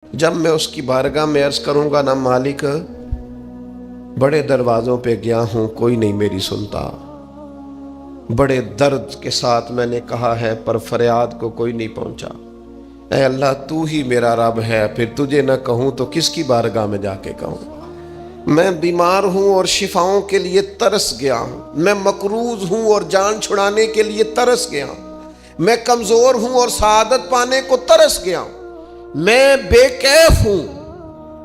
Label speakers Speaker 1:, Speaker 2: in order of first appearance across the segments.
Speaker 1: جب میں اس کی بارگاہ میں عرض کروں گا نا مالک بڑے دروازوں پہ گیا ہوں کوئی نہیں میری سنتا، بڑے درد کے ساتھ میں نے کہا ہے پر فریاد کو کوئی نہیں پہنچا، اے اللہ تو ہی میرا رب ہے، پھر تجھے نہ کہوں تو کس کی بارگاہ میں جا کے کہوں؟ میں بیمار ہوں اور شفاؤں کے لیے ترس گیا ہوں، میں مقروض ہوں اور جان چھڑانے کے لیے ترس گیا ہوں، میں کمزور ہوں اور سعادت پانے کو ترس گیا ہوں، میں بے کیف ہوں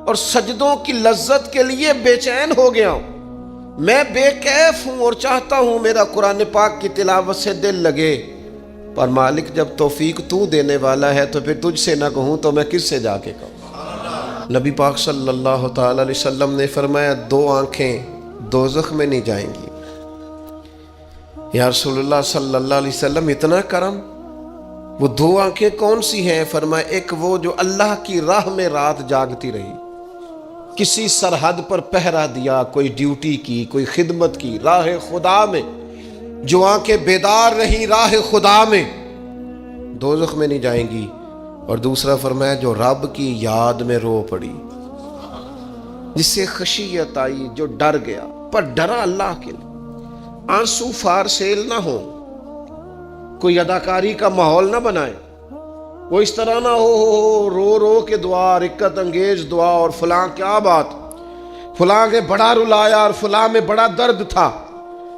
Speaker 1: اور سجدوں کی لذت کے لیے بے چین ہو گیا ہوں، میں بے کیف ہوں اور چاہتا ہوں میرا قرآن پاک کی تلاوت سے دل لگے، پر مالک جب توفیق تو دینے والا ہے تو پھر تجھ سے نہ کہوں تو میں کس سے جا کے کہوں؟ نبی پاک صلی اللہ تعالی علیہ وسلم نے فرمایا دو آنکھیں دوزخ میں نہیں جائیں گی۔ یا رسول اللہ صلی اللہ علیہ وسلم اتنا کرم، وہ دو آنکھیں کون سی ہیں؟ فرمایا ایک وہ جو اللہ کی راہ میں رات جاگتی رہی، کسی سرحد پر پہرا دیا، کوئی ڈیوٹی کی، کوئی خدمت کی راہ خدا میں، جو آنکھیں بیدار رہی راہ خدا میں دوزخ میں نہیں جائیں گی۔ اور دوسرا فرمایا جو رب کی یاد میں رو پڑی، جس سے خشیت آئی، جو ڈر گیا پر ڈرا اللہ کے لیے، آنسو فار سیل نہ ہو، کوئی اداکاری کا ماحول نہ بنائے، وہ اس طرح نہ ہو رو رو کے دعا، رکت انگیز دعا، اور فلاں کیا بات، فلاں کے بڑا رلایا اور فلاں میں بڑا درد تھا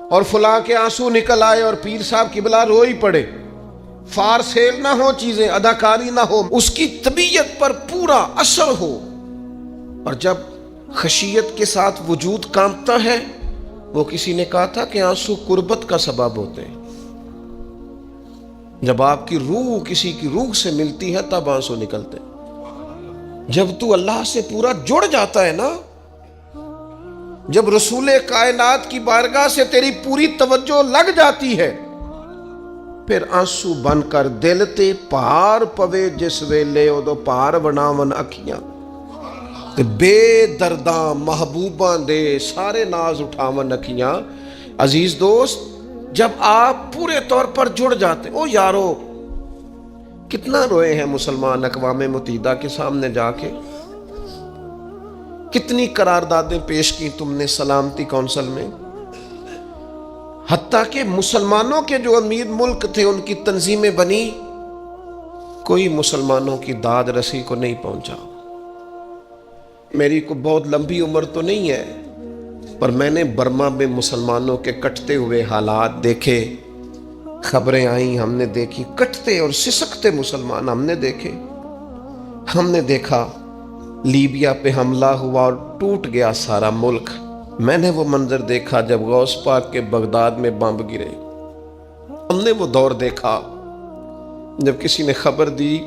Speaker 1: اور فلاں کے آنسو نکل آئے اور پیر صاحب قبلہ رو ہی پڑے، فار سیل نہ ہو چیزیں، اداکاری نہ ہو، اس کی طبیعت پر پورا اثر ہو۔ اور جب خشیت کے ساتھ وجود کانپتا ہے، وہ کسی نے کہا تھا کہ آنسو قربت کا سبب ہوتے ہیں، جب آپ کی روح کسی کی روح سے ملتی ہے تب آنسو نکلتے ہیں۔ جب تو اللہ سے پورا جڑ جاتا ہے نا، جب رسول کائنات کی بارگاہ سے تیری پوری توجہ لگ جاتی ہے، پھر آنسو بن کر دل تے پار پوے جس ویلے ادو پار بناون اکھیاں، بے درداں محبوباں دے سارے ناز اٹھاون اکھیاں۔ عزیز دوست، جب آپ پورے طور پر جڑ جاتے او یارو، کتنا روئے ہیں مسلمان اقوام متحدہ کے سامنے جا کے، کتنی قراردادیں پیش کی تم نے سلامتی کونسل میں، حتیٰ کہ مسلمانوں کے جو امیر ملک تھے ان کی تنظیمیں بنی، کوئی مسلمانوں کی داد رسی کو نہیں پہنچا۔ میری کو بہت لمبی عمر تو نہیں ہے، پر میں نے برما میں مسلمانوں کے کٹتے ہوئے حالات دیکھے، خبریں آئیں، ہم نے دیکھی کٹتے اور سسکتے مسلمان ہم نے دیکھے۔ ہم نے دیکھا لیبیا پہ حملہ ہوا اور ٹوٹ گیا سارا ملک۔ میں نے وہ منظر دیکھا جب غوث پاک کے بغداد میں بمب گرے۔ ہم نے وہ دور دیکھا جب کسی نے خبر دی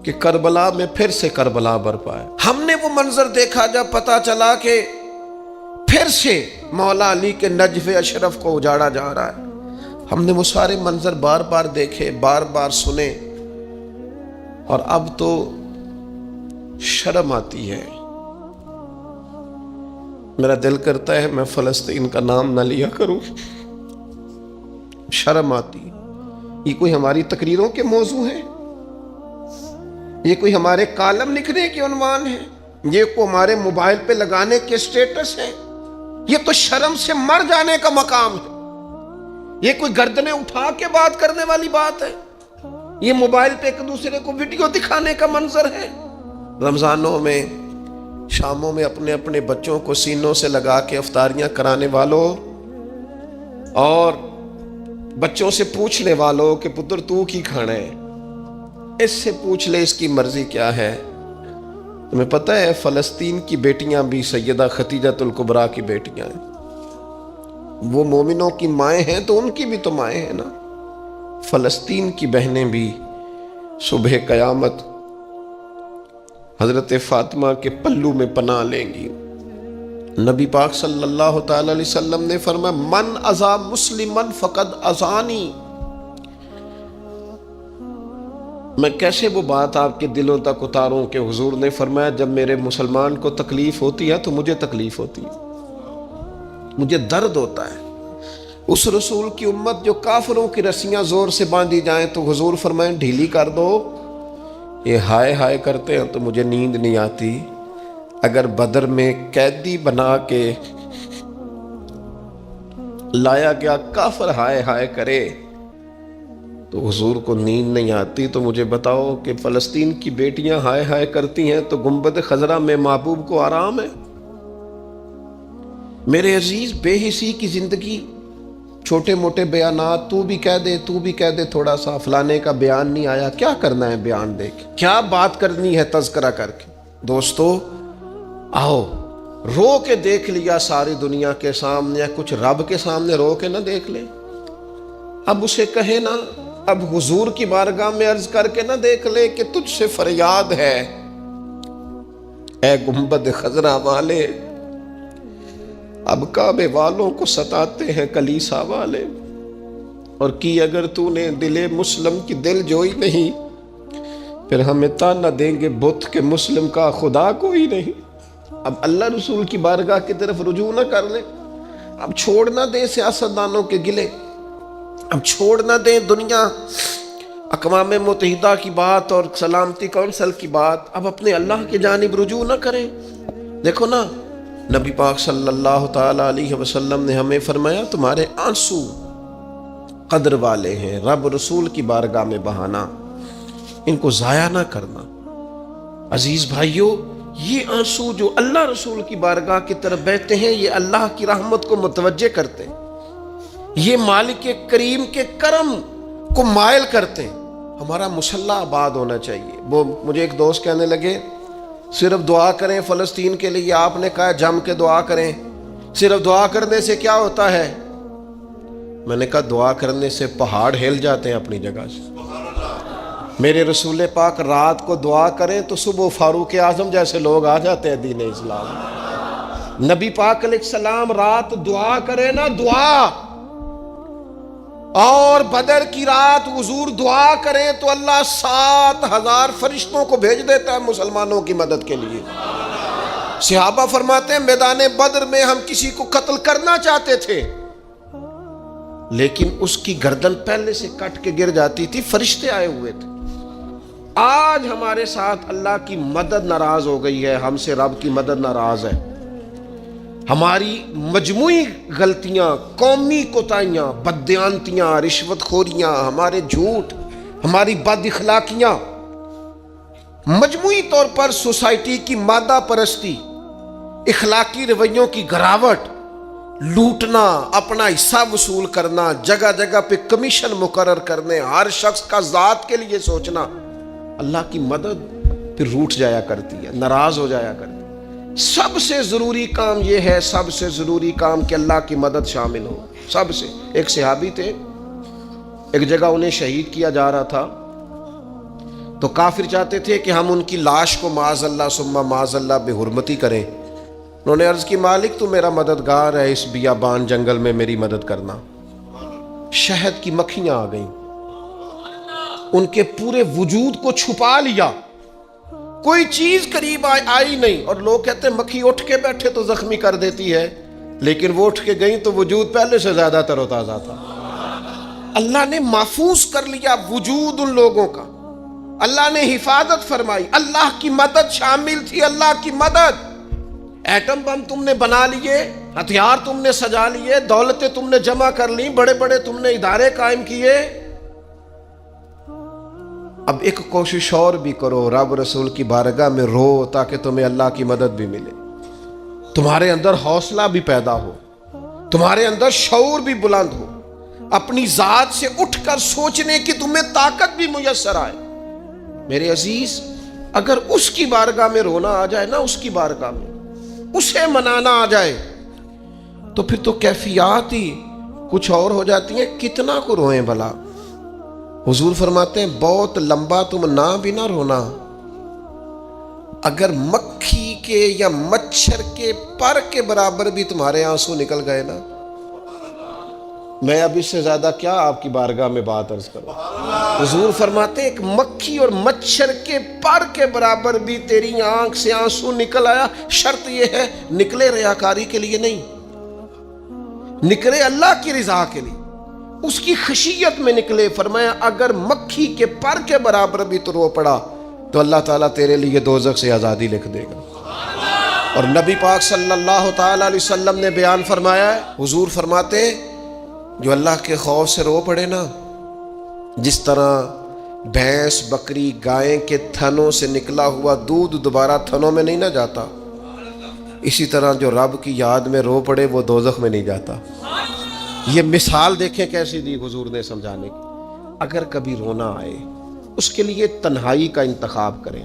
Speaker 1: کہ کربلا میں پھر سے کربلا برپا ہے۔ ہم نے وہ منظر دیکھا جب پتا چلا کہ پھر سے مولا علی کے نجف اشرف کو اجاڑا جا رہا ہے۔ ہم نے وہ سارے منظر بار بار دیکھے، بار بار سنے، اور اب تو شرم آتی ہے۔ میرا دل کرتا ہے میں فلسطین کا نام نہ لیا کروں، شرم آتی۔ یہ کوئی ہماری تقریروں کے موضوع ہیں؟ یہ کوئی ہمارے کالم لکھنے کے عنوان ہیں؟ یہ کوئی ہمارے موبائل پہ لگانے کے سٹیٹس ہیں؟ یہ تو شرم سے مر جانے کا مقام ہے۔ یہ کوئی گردنیں اٹھا کے بات کرنے والی بات ہے؟ یہ موبائل پہ ایک دوسرے کو ویڈیو دکھانے کا منظر ہے؟ رمضانوں میں، شاموں میں اپنے اپنے بچوں کو سینوں سے لگا کے افطاریاں کرانے والوں اور بچوں سے پوچھنے والوں کہ پتر تو کی کھانا ہے، اس سے پوچھ لے اس کی مرضی کیا ہے۔ تمہیں پتہ ہے فلسطین کی بیٹیاں بھی سیدہ ختیجۃ الکبریٰ کی بیٹیاں ہیں، وہ مومنوں کی مائیں ہیں تو ان کی بھی تو مائیں ہیں نا۔ فلسطین کی بہنیں بھی صبح قیامت حضرت فاطمہ کے پلو میں پناہ لیں گی۔ نبی پاک صلی اللہ تعالی علیہ وسلم نے فرمایا من اذا مسلمن فقد اذانی۔ میں کیسے وہ بات آپ کے دلوں تک اتاروں کہ حضور نے فرمایا جب میرے مسلمان کو تکلیف ہوتی ہے تو مجھے تکلیف ہوتی ہے، مجھے درد ہوتا ہے۔ اس رسول کی امت جو کافروں کی رسیاں زور سے باندھی جائیں تو حضور فرمائیں ڈھیلی کر دو، یہ ہائے ہائے کرتے ہیں تو مجھے نیند نہیں آتی. اگر بدر میں قیدی بنا کے لایا گیا کافر ہائے ہائے کرے تو حضور کو نیند نہیں آتی، تو مجھے بتاؤ کہ فلسطین کی بیٹیاں ہائے ہائے کرتی ہیں تو گنبد خضرا میں محبوب کو آرام ہے؟ میرے عزیز، بے حسی کی زندگی، چھوٹے موٹے بیانات، تو بھی کہہ دے تھوڑا سا، فلانے کا بیان نہیں آیا، کیا کرنا ہے بیان دے کے؟ کیا بات کرنی ہے تذکرہ کر کے؟ دوستو آؤ، رو کے دیکھ لیا ساری دنیا کے سامنے، کچھ رب کے سامنے رو کے نہ دیکھ لے؟ اب اسے کہے نا، اب حضور کی بارگاہ میں عرض کر کے نہ دیکھ لے کہ تجھ سے فریاد ہے اے گنبد خضرا والے، اب کعبے والوں کو ستاتے ہیں کلیسا والے، اور کی اگر تو نے دل مسلم کی دل جوئی نہیں، پھر ہمیں تانا دیں گے بت کہ مسلم کا خدا کوئی نہیں۔ اب اللہ رسول کی بارگاہ کی طرف رجوع نہ کر لیں، اب چھوڑ نہ دیں سیاستدانوں کے گلے، اب چھوڑ نہ دیں دنیا اقوام متحدہ کی بات اور سلامتی کونسل کی بات، اب اپنے اللہ کی جانب رجوع نہ کریں۔ دیکھو نا، نبی پاک صلی اللہ تعالی علیہ وسلم نے ہمیں فرمایا تمہارے آنسو قدر والے ہیں، رب رسول کی بارگاہ میں بہانا، ان کو ضائع نہ کرنا۔ عزیز بھائیو، یہ آنسو جو اللہ رسول کی بارگاہ کی طرف بہتے ہیں، یہ اللہ کی رحمت کو متوجہ کرتے ہیں، یہ مالک کریم کے کرم کو مائل کرتے ہیں۔ ہمارا مسلح آباد ہونا چاہیے۔ وہ مجھے ایک دوست کہنے لگے صرف دعا کریں فلسطین کے لیے، آپ نے کہا جم کے دعا کریں، صرف دعا کرنے سے کیا ہوتا ہے؟ میں نے کہا دعا کرنے سے پہاڑ ہل جاتے ہیں اپنی جگہ سے۔ میرے رسول پاک رات کو دعا کریں تو صبح فاروق اعظم جیسے لوگ آ جاتے ہیں دین اسلام۔ نبی پاک علیہ السلام رات دعا کریں نا، دعا، اور بدر کی رات حضور دعا کریں تو اللہ 7,000 فرشتوں کو بھیج دیتا ہے مسلمانوں کی مدد کے لیے۔ صحابہ فرماتے ہیں میدان بدر میں ہم کسی کو قتل کرنا چاہتے تھے، لیکن اس کی گردن پہلے سے کٹ کے گر جاتی تھی، فرشتے آئے ہوئے تھے۔ آج ہمارے ساتھ اللہ کی مدد ناراض ہو گئی ہے، ہم سے رب کی مدد ناراض ہے۔ ہماری مجموعی غلطیاں، قومی کوتاہیاں، بددیانتیاں، رشوت خوریاں، ہمارے جھوٹ، ہماری بد اخلاقیاں، مجموعی طور پر سوسائٹی کی مادہ پرستی، اخلاقی رویوں کی گراوٹ، لوٹنا، اپنا حصہ وصول کرنا، جگہ جگہ پہ کمیشن مقرر کرنے، ہر شخص کا ذات کے لیے سوچنا، اللہ کی مدد پھر روٹ جایا کرتی ہے، ناراض ہو جایا کرتی ہے۔ سب سے ضروری کام یہ ہے، سب سے ضروری کام کہ اللہ کی مدد شامل ہو۔ سب سے، ایک صحابی تھے، ایک جگہ انہیں شہید کیا جا رہا تھا، تو کافر چاہتے تھے کہ ہم ان کی لاش کو معاذ اللہ ثم معاذ اللہ بے حرمتی کریں۔ انہوں نے عرض کی مالک تو میرا مددگار ہے، اس بیابان جنگل میں میری مدد کرنا۔ شہد کی مکھیاں آ گئیں، ان کے پورے وجود کو چھپا لیا، کوئی چیز قریب آئی نہیں، اور لوگ کہتے ہیں مکھی اٹھ کے بیٹھے تو زخمی کر دیتی ہے، لیکن وہ اٹھ کے گئیں تو وجود پہلے سے زیادہ تر و تازہ تھا۔ اللہ نے محفوظ کر لیا وجود ان لوگوں کا، اللہ نے حفاظت فرمائی، اللہ کی مدد شامل تھی، اللہ کی مدد۔ ایٹم بم تم نے بنا لیے، ہتھیار تم نے سجا لیے، دولتیں تم نے جمع کر لی، بڑے بڑے تم نے ادارے قائم کیے، اب ایک کوشش اور بھی کرو، رب رسول کی بارگاہ میں رو تاکہ تمہیں اللہ کی مدد بھی ملے، تمہارے اندر حوصلہ بھی پیدا ہو، تمہارے اندر شعور بھی بلند ہو، اپنی ذات سے اٹھ کر سوچنے کی تمہیں طاقت بھی میسر آئے۔ میرے عزیز، اگر اس کی بارگاہ میں رونا آ جائے نا، اس کی بارگاہ میں اسے منانا آ جائے، تو پھر تو کیفیات ہی کچھ اور ہو جاتی ہیں۔ کتنا کو روئیں بھلا؟ حضور فرماتے ہیں بہت لمبا تم نہ بھی نہ رونا، اگر مکھی کے یا مچھر کے پر کے برابر بھی تمہارے آنسو نکل گئے نا، میں اب اس سے زیادہ کیا آپ کی بارگاہ میں بات عرض کروں۔ حضور فرماتے ہیں ایک مکھی اور مچھر کے پر کے برابر بھی تیری آنکھ سے آنسو نکل آیا، شرط یہ ہے نکلے ریاکاری کے لیے نہیں، نکلے اللہ کی رضا کے لیے، اس کی خشیت میں نکلے۔ فرمایا اگر مکھی کے پر کے برابر بھی تو رو پڑا تو اللہ تعالیٰ تیرے لیے دوزخ سے آزادی لکھ دے گا۔ اور نبی پاک صلی اللہ تعالیٰ علیہ وسلم نے بیان فرمایا ہے، حضور فرماتے ہیں جو اللہ کے خوف سے رو پڑے نا، جس طرح بھینس بکری گائے کے تھنوں سے نکلا ہوا دودھ دوبارہ تھنوں میں نہیں نہ جاتا، اسی طرح جو رب کی یاد میں رو پڑے وہ دوزخ میں نہیں جاتا۔ یہ مثال دیکھیں کیسی دی حضور نے سمجھانے کی۔ اگر کبھی رونا آئے اس کے لیے تنہائی کا انتخاب کریں،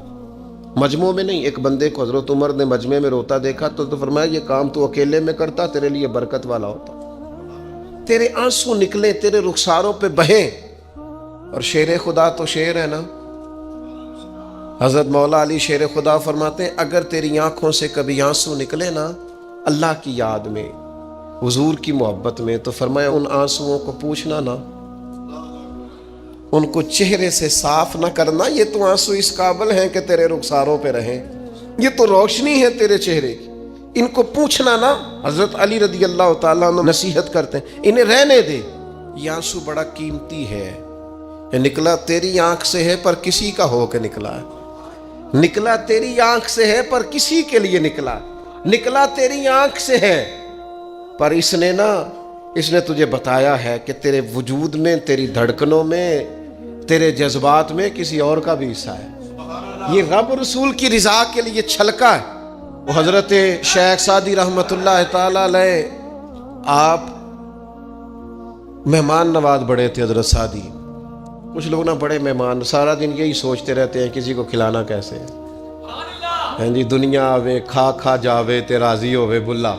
Speaker 1: مجمع میں نہیں۔ ایک بندے کو حضرت عمر نے مجمع میں روتا دیکھا تو فرمایا یہ کام تو اکیلے میں کرتا تیرے لیے برکت والا ہوتا، تیرے آنسو نکلے، تیرے رخساروں پہ بہیں۔ اور شیر خدا تو شیر ہے نا، حضرت مولا علی شیر خدا فرماتے ہیں اگر تیری آنکھوں سے کبھی آنسو نکلے نا اللہ کی یاد میں، حضور کی محبت میں، تو فرمایا ان آنسوؤں کو پوچھنا نا، ان کو چہرے سے صاف نہ کرنا، یہ تو آنسو اس قابل ہیں کہ تیرے رخساروں پہ رہیں، یہ تو روشنی ہے تیرے چہرے کی، ان کو پوچھنا نا۔ حضرت علی رضی اللہ تعالیٰ عنہ نصیحت کرتے ہیں انہیں رہنے دے، یہ آنسو بڑا قیمتی ہے، یہ نکلا تیری آنکھ سے ہے پر کسی کا ہو کے نکلا ہے، نکلا تیری آنکھ سے ہے پر کسی کے لیے نکلا، نکلا تیری آنکھ سے ہے پر اس نے تجھے بتایا ہے کہ تیرے وجود میں، تیری دھڑکنوں میں، تیرے جذبات میں کسی اور کا بھی حصہ ہے۔ یہ رب رسول کی رضا کے لیے چھلکا ہے۔ وہ حضرت شیخ سعدی رحمت اللہ تعالی علیہ آپ مہمان نواز بڑے تھے حضرت سعدی۔ کچھ لوگ نا بڑے مہمان، سارا دن یہی سوچتے رہتے ہیں کسی کو کھلانا کیسے ہے جی، دنیا آوے کھا کھا جاوے تے راضی ہووے بلا۔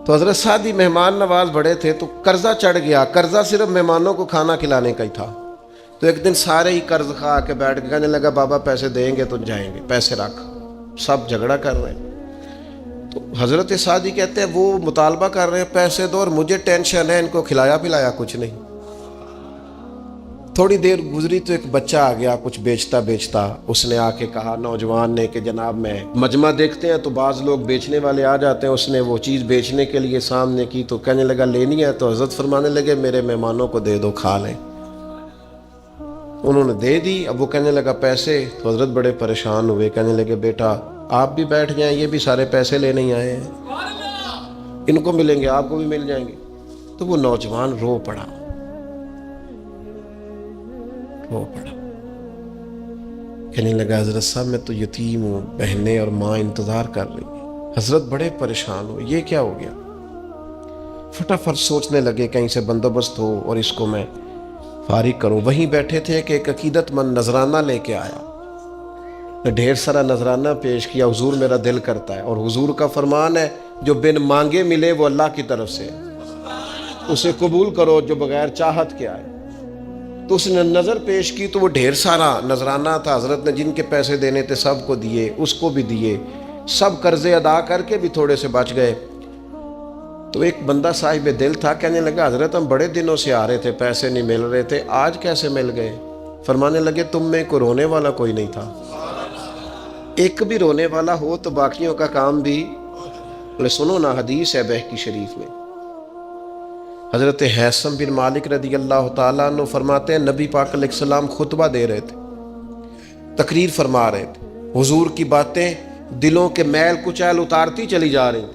Speaker 1: تو حضرت سعدی مہمان نواز بڑے تھے تو قرضہ چڑھ گیا، قرضہ صرف مہمانوں کو کھانا کھلانے کا ہی تھا۔ تو ایک دن سارے ہی قرض کھا کے بیٹھ کے کہنے لگا بابا پیسے دیں گے تو جائیں گے، پیسے رکھ، سب جھگڑا کر رہے ہیں۔ تو حضرت سعدی کہتے ہیں وہ مطالبہ کر رہے ہیں پیسے دو اور مجھے ٹینشن ہے، ان کو کھلایا پلایا کچھ نہیں۔ تھوڑی دیر گزری تو ایک بچہ آ گیا کچھ بیچتا بیچتا، اس نے آ کے کہا نوجوان نے کہ جناب میں مجمع دیکھتے ہیں تو بعض لوگ بیچنے والے آ جاتے ہیں، اس نے وہ چیز بیچنے کے لیے سامنے کی تو کہنے لگا لینی ہے، تو حضرت فرمانے لگے میرے مہمانوں کو دے دو کھا لیں۔ انہوں نے دے دی، اب وہ کہنے لگا پیسے، تو حضرت بڑے پریشان ہوئے، کہنے لگے بیٹا آپ بھی بیٹھ جائیں، یہ بھی سارے پیسے لینے ہی آئے ہیں، ان کو ملیں گے آپ کو بھی مل جائیں گے۔ تو وہ نوجوان رو پڑا۔ کہنے لگا حضرت صاحب میں تو یتیم ہوں، بہنیں اور ماں انتظار کر رہی ہیں۔ حضرت بڑے پریشان ہو، یہ کیا ہو گیا؟ فٹافٹ سوچنے لگے کہیں سے بندوبست ہو اور اس کو میں فارغ کروں۔ وہیں بیٹھے تھے کہ ایک عقیدت مند نذرانہ لے کے آیا، ڈھیر سارا نذرانہ پیش کیا، حضور میرا دل کرتا ہے، اور حضور کا فرمان ہے جو بن مانگے ملے وہ اللہ کی طرف سے، اسے قبول کرو جو بغیر چاہت کے آئے۔ تو اس نے نظر پیش کی تو وہ ڈھیر سارا نذرانہ تھا، حضرت نے جن کے پیسے دینے تھے سب کو دیے، اس کو بھی دیے، سب قرضے ادا کر کے بھی تھوڑے سے بچ گئے۔ تو ایک بندہ صاحب دل تھا، کہنے لگا حضرت ہم بڑے دنوں سے آ رہے تھے، پیسے نہیں مل رہے تھے، آج کیسے مل گئے؟ فرمانے لگے تم میں کوئی رونے والا کوئی نہیں تھا، ایک بھی رونے والا ہو تو باقیوں کا کام بھی۔ سنو نا حدیث ہے بہقی شریف میں، حضرت حیثم بن مالک رضی اللہ تعالیٰ عنہ فرماتے ہیں نبی پاک علیہ السلام خطبہ دے رہے تھے، تقریر فرما رہے تھے، حضور کی باتیں دلوں کے میل کچیل اتارتی چلی جا رہی۔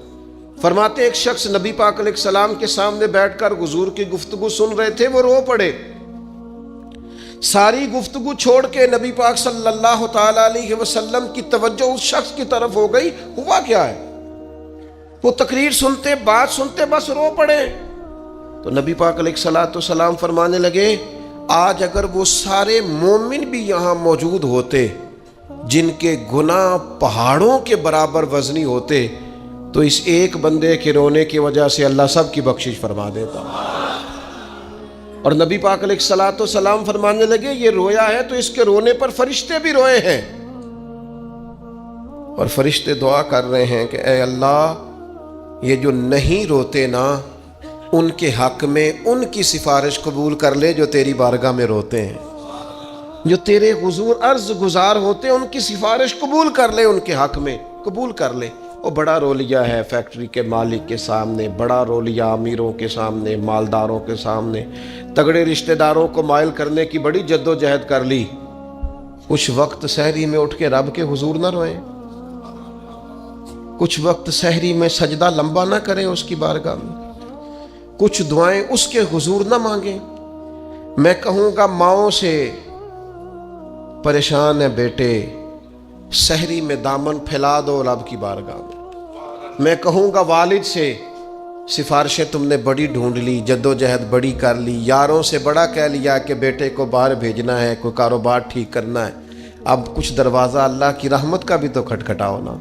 Speaker 1: فرماتے ایک شخص نبی پاک علیہ السلام کے سامنے بیٹھ کر حضور کی گفتگو سن رہے تھے، وہ رو پڑے، ساری گفتگو چھوڑ کے نبی پاک صلی اللہ تعالیٰ علیہ وسلم کی توجہ اس شخص کی طرف ہو گئی۔ ہوا کیا ہے؟ وہ تقریر سنتے، بات سنتے بس رو پڑے۔ تو نبی پاک علیہ السلام فرمانے لگے آج اگر وہ سارے مومن بھی یہاں موجود ہوتے جن کے گناہ پہاڑوں کے برابر وزنی ہوتے تو اس ایک بندے کے رونے کی وجہ سے اللہ سب کی بخشش فرما دیتا۔ اور نبی پاک علیہ السلام فرمانے لگے یہ رویا ہے تو اس کے رونے پر فرشتے بھی روئے ہیں، اور فرشتے دعا کر رہے ہیں کہ اے اللہ یہ جو نہیں روتے نا ان کے حق میں ان کی سفارش قبول کر لے جو تیری بارگاہ میں روتے ہیں، جو تیرے حضور عرض گزار ہوتے ہیں ان کی سفارش قبول کر لے، ان کے حق میں قبول کر لے۔ وہ بڑا رو لیا ہے فیکٹری کے مالک کے سامنے، بڑا رو لیا امیروں کے سامنے، مالداروں کے سامنے، تگڑے رشتہ داروں کو مائل کرنے کی بڑی جد و جہد کر لی، کچھ وقت سحری میں اٹھ کے رب کے حضور نہ روئیں، کچھ وقت سحری میں سجدہ لمبا نہ کریں اس کی بارگاہ میں، کچھ دعائیں اس کے حضور نہ مانگیں۔ میں کہوں گا ماؤں سے پریشان ہے بیٹے، سحری میں دامن پھیلا دو رب کی بارگاہ میں کہوں گا والد سے سفارشیں تم نے بڑی ڈھونڈ لی، جدوجہد بڑی کر لی، یاروں سے بڑا کہہ لیا کہ بیٹے کو باہر بھیجنا ہے، کوئی کاروبار ٹھیک کرنا ہے، اب کچھ دروازہ اللہ کی رحمت کا بھی تو کھٹکھٹاؤ نا۔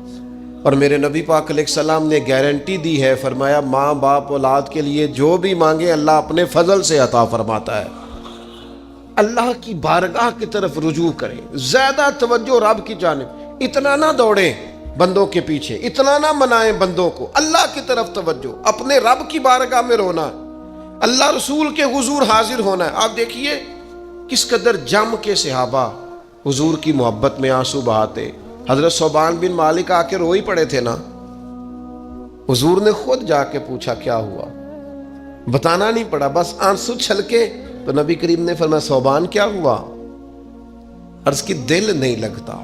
Speaker 1: اور میرے نبی پاک علیہ السلام نے گارنٹی دی ہے، فرمایا ماں باپ اولاد کے لیے جو بھی مانگے اللہ اپنے فضل سے عطا فرماتا ہے۔ اللہ کی بارگاہ کی طرف رجوع کریں، زیادہ توجہ رب کی جانب، اتنا نہ دوڑیں بندوں کے پیچھے، اتنا نہ منائیں بندوں کو، اللہ کی طرف توجہ، اپنے رب کی بارگاہ میں رونا، اللہ رسول کے حضور حاضر ہونا ہے۔ آپ دیکھیے کس قدر جم کے صحابہ حضور کی محبت میں آنسو بہاتے۔ حضرت ثوبان بن مالک آ کے روئی پڑے تھے نا، حضور نے خود جا کے پوچھا کیا ہوا، بتانا نہیں پڑا، بس آنسو چھلکے تو نبی کریم نے فرمایا ثوبان کیا ہوا؟ عرض کی دل نہیں لگتا،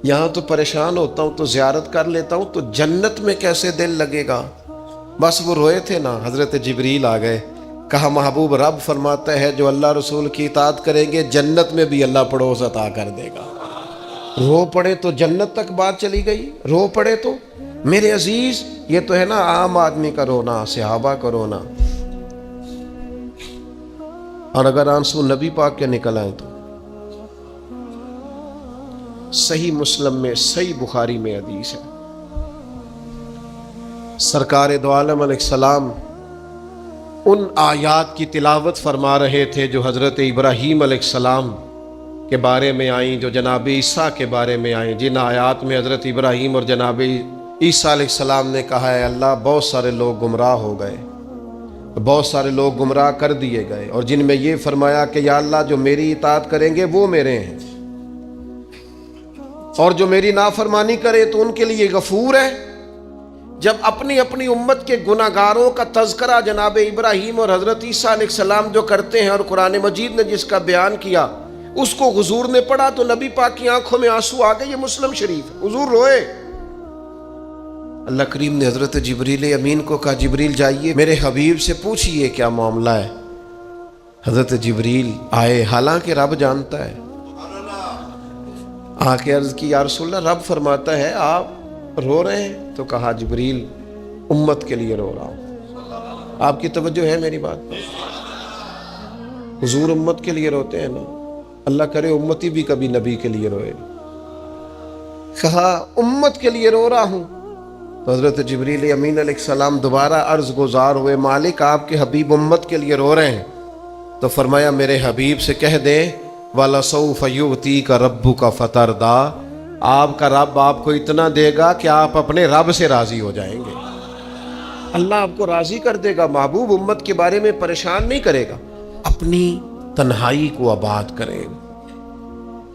Speaker 1: یہاں تو پریشان ہوتا ہوں تو زیارت کر لیتا ہوں تو جنت میں کیسے دل لگے گا؟ بس وہ روئے تھے نا، حضرت جبریل آ گئے، کہا محبوب رب فرماتا ہے جو اللہ رسول کی اطاعت کریں گے جنت میں بھی اللہ پڑوس عطا کر دے گا۔ رو پڑے تو جنت تک بات چلی گئی، رو پڑے تو میرے عزیز یہ تو ہے نا عام آدمی کا رونا، صحابہ کا رونا، اور اگر آنسو نبی پاک کے نکل آئے تو صحیح مسلم میں، صحیح بخاری میں حدیث ہے، سرکار دو عالم علیہ السلام ان آیات کی تلاوت فرما رہے تھے جو حضرت ابراہیم علیہ السلام کے بارے میں آئیں، جو جناب عیسیٰ کے بارے میں آئیں، جن آیات میں حضرت ابراہیم اور جناب عیسیٰ علیہ السلام نے کہا ہے اللہ بہت سارے لوگ گمراہ ہو گئے، بہت سارے لوگ گمراہ کر دیے گئے، اور جن میں یہ فرمایا کہ یا اللہ جو میری اطاعت کریں گے وہ میرے ہیں، اور جو میری نافرمانی کرے تو ان کے لیے غفور ہے۔ جب اپنی اپنی امت کے گناہگاروں کا تذکرہ جناب ابراہیم اور حضرت عیسیٰ علیہ السلام جو کرتے ہیں، اور قرآن مجید نے جس کا بیان کیا اس کو حضور نے پڑھا تو نبی پاک کی آنکھوں میں آنسو آ گئے۔ یہ مسلم شریف ہے، حضور روئے۔ اللہ کریم نے حضرت جبریل امین کو کہا جبریل جائیے میرے حبیب سے پوچھئے کیا معاملہ ہے۔ حضرت جبریل آئے، حالانکہ رب جانتا ہے، آ کے عرض کی یا رسول اللہ رب فرماتا ہے آپ رو رہے ہیں، تو کہا جبریل امت کے لیے رو رہا ہوں۔ آپ کی توجہ ہے میری بات پر؟ حضور امت کے لیے روتے ہیں نا، اللہ کرے امتی بھی کبھی نبی کے لیے روئے۔ کہا امت کے لیے رو رہا ہوں، تو حضرت جبریل امین علیہ السلام دوبارہ عرض گزار ہوئے مالک آپ کے حبیب امت کے لیے رو رہے ہیں، تو فرمایا میرے حبیب سے کہہ دیں وَلَسَوْفَ يُعْتِيكَ رَبُّكَ فَتَرْضَىٰ، آپ کا رب آپ کو اتنا دے گا کہ آپ اپنے رب سے راضی ہو جائیں گے۔ اللہ آپ کو راضی کر دے گا، محبوب امت کے بارے میں پریشان نہیں کرے گا۔ اپنی تنہائی کو آباد کریں،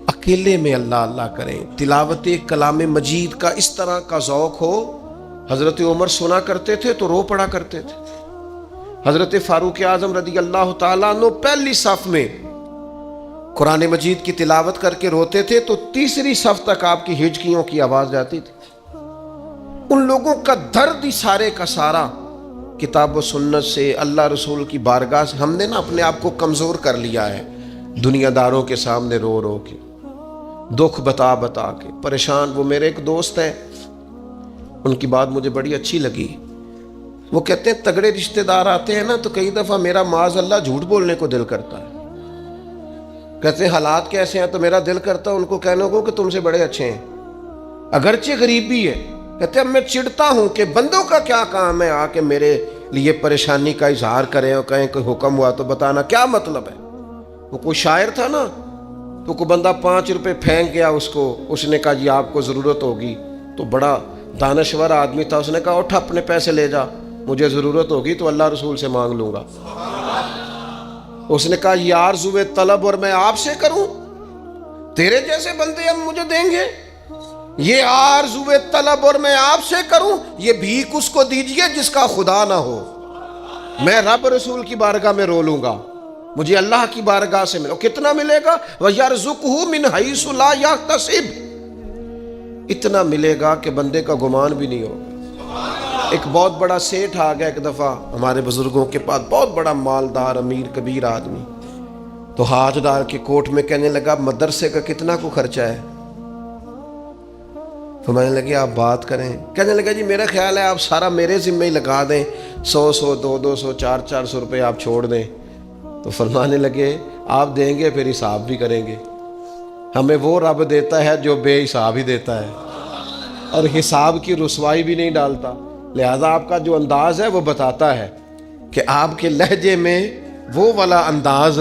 Speaker 1: اکیلے میں اللہ اللہ کریں، تلاوت کلام مجید کا اس طرح کا ذوق ہو۔ حضرت عمر سنا کرتے تھے تو رو پڑا کرتے تھے، حضرت فاروق اعظم رضی اللہ تعالیٰ عنہ پہلی صف میں قرآن مجید کی تلاوت کر کے روتے تھے تو تیسری صف تک آپ کی ہچکیوں کی آواز جاتی تھی۔ ان لوگوں کا درد ہی سارے کا سارا کتاب و سنت سے، اللہ رسول کی بارگاہ سے، ہم نے نا اپنے آپ کو کمزور کر لیا ہے، دنیا داروں کے سامنے رو رو کے، دکھ بتا بتا کے پریشان۔ وہ میرے ایک دوست ہیں، ان کی بات مجھے بڑی اچھی لگی، وہ کہتے ہیں تگڑے رشتہ دار آتے ہیں نا تو کئی دفعہ میرا معاذ اللہ جھوٹ بولنے کو دل کرتا ہے، کہتے ہیں حالات کیسے ہیں تو میرا دل کرتا ہے ان کو کہنے کو کہ تم سے بڑے اچھے ہیں، اگرچہ غریب بھی ہے۔ کہتے ہیں میں چڑھتا ہوں کہ بندوں کا کیا کام ہے آ کے میرے لیے پریشانی کا اظہار کریں اور کہیں کوئی حکم ہوا تو بتانا کیا مطلب ہے۔ وہ کوئی شاعر تھا نا، تو کوئی بندہ 5 روپے پھینک گیا اس کو، اس نے کہا جی آپ کو ضرورت ہوگی، تو بڑا دانشور آدمی تھا، اس نے کہا اٹھ اپنے پیسے لے جا، مجھے ضرورت ہوگی تو اللہ رسول سے مانگ لوں گا۔ اس نے کہا یہ آرزوئے طلب اور میں آپ سے کروں، تیرے جیسے بندے ہم مجھے دیں گے؟ یہ آرزوئے طلب اور میں آپ سے کروں، یہ بھیک اس کو دیجئے جس کا خدا نہ ہو، میں رب رسول کی بارگاہ میں رو لوں گا۔ مجھے اللہ کی بارگاہ سے ملو. کتنا ملے گا؟ وَيَرْزُقْهُ مِنْ حَيْثُ لَا يَحْتَسِبُ. اتنا ملے گا کہ بندے کا گمان بھی نہیں ہوگا. ایک بہت بڑا سیٹھ آ گیا ایک دفعہ ہمارے بزرگوں کے پاس، بہت بڑا مالدار امیر کبیر آدمی. تو ہاتھ ڈال کے کوٹ میں کہنے لگا مدرسے کا کتنا کو خرچہ ہے؟ تو میں نے لگے آپ بات کریں. کہنے لگا جی میرا خیال ہے آپ سارا میرے ذمہ ہی لگا دیں، 100 200 400 روپے آپ چھوڑ دیں. تو فرمانے لگے آپ دیں گے پھر حساب بھی کریں گے. ہمیں وہ رب دیتا ہے جو بے حساب ہی دیتا ہے اور حساب کی رسوائی بھی نہیں ڈالتا. لہذا آپ کا جو انداز ہے وہ بتاتا ہے کہ آپ کے لہجے میں وہ والا انداز.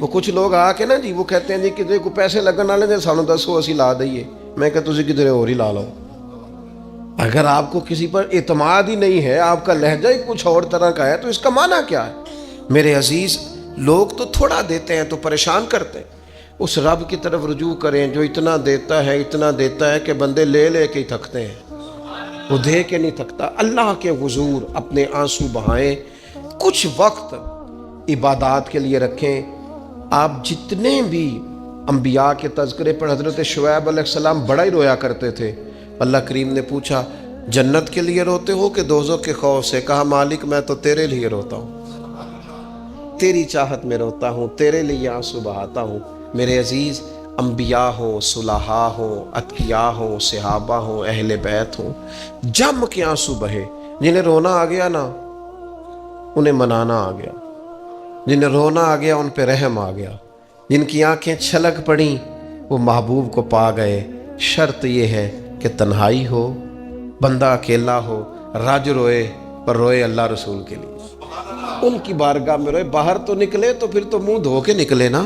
Speaker 1: وہ کچھ لوگ آ کے نا جی وہ کہتے ہیں جی کسی کو پیسے لگن والے دے سانو دسو اسی لا دئیے. میں کہ تسی کدھر اور ہی لا لو. اگر آپ کو کسی پر اعتماد ہی نہیں ہے، آپ کا لہجہ ہی کچھ اور طرح کا ہے، تو اس کا معنی کیا ہے؟ میرے عزیز، لوگ تو تھوڑا دیتے ہیں تو پریشان کرتے ہیں. اس رب کی طرف رجوع کریں جو اتنا دیتا ہے کہ بندے لے لے کے ہی تھکتے ہیں، وہ دے کے نہیں تھکتا. اللہ کے حضور اپنے آنسو بہائیں، کچھ وقت عبادات کے لیے رکھیں. آپ جتنے بھی انبیاء کے تذکرے پر حضرت شعیب علیہ السلام بڑا ہی رویا کرتے تھے. اللہ کریم نے پوچھا جنت کے لیے روتے ہو کہ دوزخ کے خوف سے؟ کہا مالک میں تو تیرے لیے روتا ہوں، تیری چاہت میں روتا ہوں، تیرے لیے آنسو بہاتا ہوں. میرے عزیز، انبیاء ہوں، صلحاء ہوں، اتقیاء ہوں، صحابہ ہوں، اہل بیت ہوں، جم کے آنسو بہے. جنہیں رونا آ گیا نا انہیں منانا آ گیا، جنہیں رونا آ گیا ان پہ رحم آ گیا. جن کی آنکھیں چھلک پڑیں وہ محبوب کو پا گئے. شرط یہ ہے کہ تنہائی ہو، بندہ اکیلا ہو، رج روئے پر روئے اللہ رسول کے لیے، ان کی بارگاہ میں روئے. باہر تو نکلے تو پھر تو منہ دھو کے نکلے نا.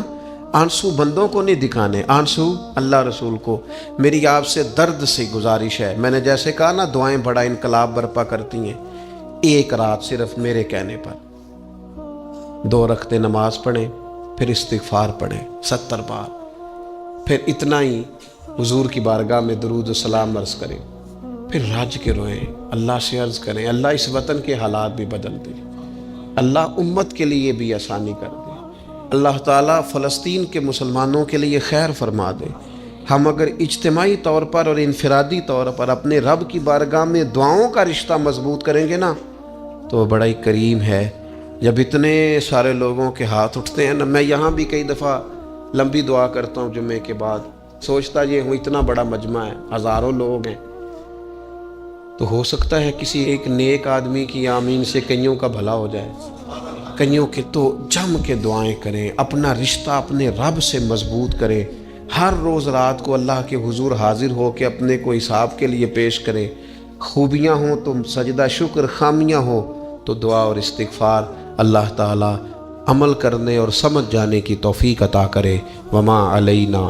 Speaker 1: آنسو بندوں کو نہیں دکھانے، آنسو اللہ رسول کو. میری آپ سے درد سے گزارش ہے، میں نے جیسے کہا نا دعائیں بڑا انقلاب برپا کرتی ہیں. ایک رات صرف میرے کہنے پر 2 رکعتیں نماز پڑھیں، پھر استغفار پڑھیں 70 بار، پھر اتنا ہی حضور کی بارگاہ میں درود و سلام عرض کریں، پھر راج کے روئیں. اللہ سے عرض کریں اللہ اس وطن کے حالات بھی بدل دے، اللہ امت کے لیے بھی آسانی کر دے، اللہ تعالیٰ فلسطین کے مسلمانوں کے لیے خیر فرما دے. ہم اگر اجتماعی طور پر اور انفرادی طور پر اپنے رب کی بارگاہ میں دعاؤں کا رشتہ مضبوط کریں گے نا تو وہ بڑا ہی کریم ہے. جب اتنے سارے لوگوں کے ہاتھ اٹھتے ہیں نا، میں یہاں بھی کئی دفعہ لمبی دعا کرتا ہوں جمعے کے بعد، سوچتا یہ ہوں اتنا بڑا مجمع ہے، ہزاروں لوگ ہیں، تو ہو سکتا ہے کسی ایک نیک آدمی کی آمین سے کئیوں کا بھلا ہو جائے. کئیوں کے تو جم کے دعائیں کریں، اپنا رشتہ اپنے رب سے مضبوط کریں. ہر روز رات کو اللہ کے حضور حاضر ہو کے اپنے کو حساب کے لیے پیش کریں. خوبیاں ہوں تو سجدہ شکر، خامیاں ہوں تو دعا اور استغفار. اللہ تعالی عمل کرنے اور سمجھ جانے کی توفیق عطا کرے. وما علینا